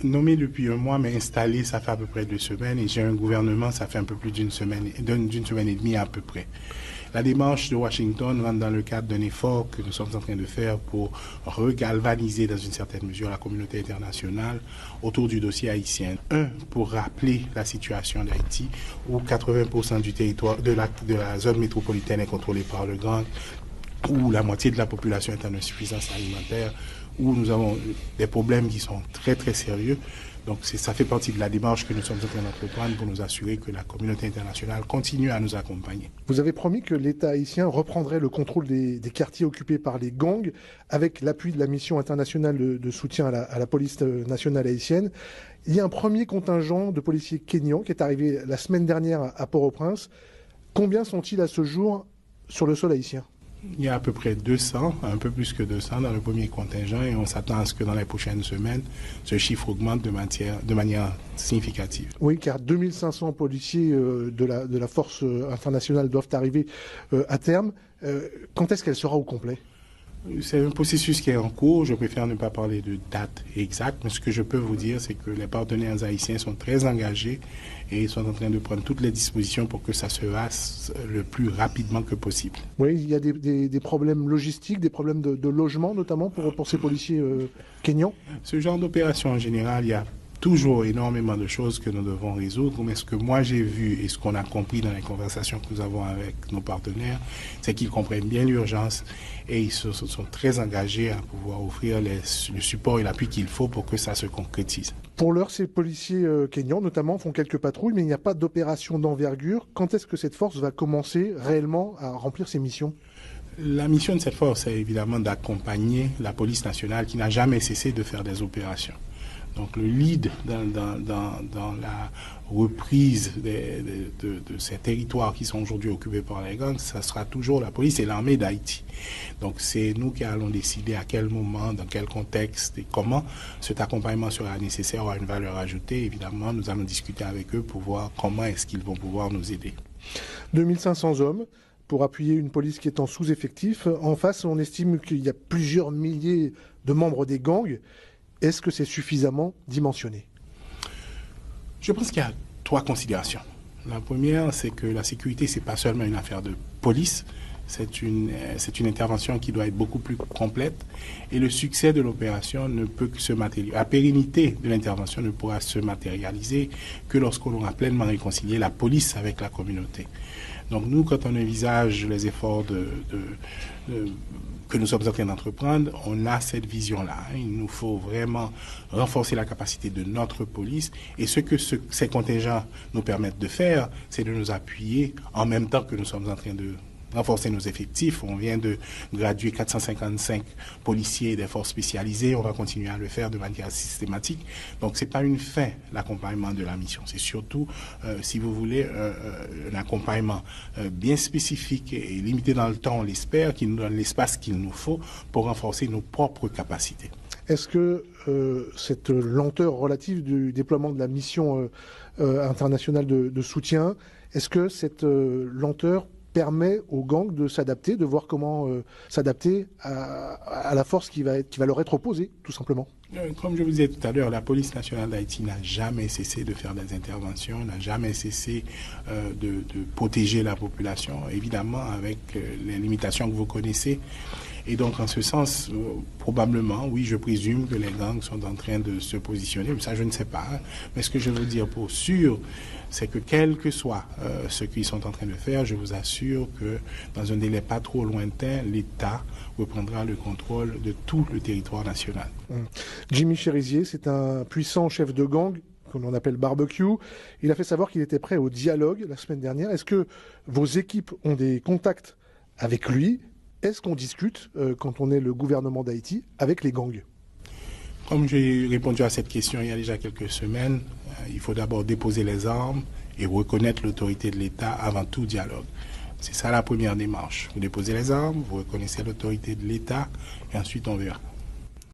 Nommé depuis un mois, mais installé, ça fait à peu près 2 semaines. Et j'ai un gouvernement, ça fait un peu plus d'une semaine et demie à peu près. La démarche de Washington rentre dans le cadre d'un effort que nous sommes en train de faire pour regalvaniser dans une certaine mesure la communauté internationale autour du dossier haïtien. Pour rappeler la situation d'Haïti, où 80% du territoire de la zone métropolitaine est contrôlée par le gang, où la moitié de la population est en insuffisance alimentaire, où nous avons des problèmes qui sont très très sérieux. Donc ça fait partie de la démarche que nous sommes en train d'entreprendre pour nous assurer que la communauté internationale continue à nous accompagner. Vous avez promis que l'État haïtien reprendrait le contrôle des quartiers occupés par les gangs avec l'appui de la mission internationale de soutien à la police nationale haïtienne. Il y a un premier contingent de policiers kényans qui est arrivé la semaine dernière à Port-au-Prince. Combien sont-ils à ce jour sur le sol haïtien ? Il y a à peu près 200, un peu plus que 200 dans le premier contingent et on s'attend à ce que dans les prochaines semaines, ce chiffre augmente de manière significative. Oui, car 2500 policiers de la force internationale doivent arriver à terme. Quand est-ce qu'elle sera au complet ? C'est un processus qui est en cours. Je préfère ne pas parler de date exacte, mais ce que je peux vous dire, c'est que les partenaires haïtiens sont très engagés et sont en train de prendre toutes les dispositions pour que ça se fasse le plus rapidement que possible. Oui, il y a des problèmes logistiques, des problèmes de logement notamment pour ces policiers kényans. Ce genre d'opération en général, il y a toujours énormément de choses que nous devons résoudre, mais ce que moi j'ai vu et ce qu'on a compris dans les conversations que nous avons avec nos partenaires, c'est qu'ils comprennent bien l'urgence et ils sont très engagés à pouvoir offrir le support et l'appui qu'il faut pour que ça se concrétise. Pour l'heure, ces policiers kényans notamment font quelques patrouilles, mais il n'y a pas d'opération d'envergure. Quand est-ce que cette force va commencer réellement à remplir ses missions ? La mission de cette force est évidemment d'accompagner la police nationale qui n'a jamais cessé de faire des opérations. Donc le lead dans la reprise de ces territoires qui sont aujourd'hui occupés par les gangs, ça sera toujours la police et l'armée d'Haïti. Donc c'est nous qui allons décider à quel moment, dans quel contexte et comment cet accompagnement sera nécessaire ou à une valeur ajoutée. Évidemment, nous allons discuter avec eux pour voir comment est-ce qu'ils vont pouvoir nous aider. 2500 hommes pour appuyer une police qui est en sous-effectif. En face, on estime qu'il y a plusieurs milliers de membres des gangs. Est-ce que c'est suffisamment dimensionné ? Je pense qu'il y a 3 considérations. La première, c'est que la sécurité, ce n'est pas seulement une affaire de police, c'est une intervention qui doit être beaucoup plus complète et le succès de l'opération ne peut que se matérialiser. La pérennité de l'intervention ne pourra se matérialiser que lorsqu'on aura pleinement réconcilié la police avec la communauté. Donc nous, quand on envisage les efforts que nous sommes en train d'entreprendre, on a cette vision-là. Il nous faut vraiment renforcer la capacité de notre police. Et ce que ces contingents nous permettent de faire, c'est de nous appuyer en même temps que nous sommes en train de renforcer nos effectifs. On vient de graduer 455 policiers des forces spécialisées. On va continuer à le faire de manière systématique. Donc, ce n'est pas une fin, l'accompagnement de la mission. C'est surtout, si vous voulez, un accompagnement bien spécifique et limité dans le temps, on l'espère, qui nous donne l'espace qu'il nous faut pour renforcer nos propres capacités. Est-ce que cette lenteur relative du déploiement de la mission internationale de soutien, est-ce que cette lenteur permet aux gangs de s'adapter, de voir comment s'adapter à la force qui va leur être opposée, tout simplement? Comme je vous disais tout à l'heure, la police nationale d'Haïti n'a jamais cessé de faire des interventions, n'a jamais cessé de protéger la population, évidemment avec les limitations que vous connaissez. Et donc, en ce sens, probablement, oui, je présume que les gangs sont en train de se positionner, mais ça, je ne sais pas. Mais ce que je veux dire pour sûr, c'est que quel que soit ce qu'ils sont en train de faire, je vous assure que dans un délai pas trop lointain, l'État reprendra le contrôle de tout le territoire national. Jimmy Cherizier, c'est un puissant chef de gang qu'on appelle Barbecue. Il a fait savoir qu'il était prêt au dialogue la semaine dernière. Est-ce que vos équipes ont des contacts avec lui ? Est-ce qu'on discute, quand on est le gouvernement d'Haïti, avec les gangs ? Comme j'ai répondu à cette question il y a déjà quelques semaines, il faut d'abord déposer les armes et reconnaître l'autorité de l'État avant tout dialogue. C'est ça la première démarche. Vous déposez les armes, vous reconnaissez l'autorité de l'État et ensuite on verra.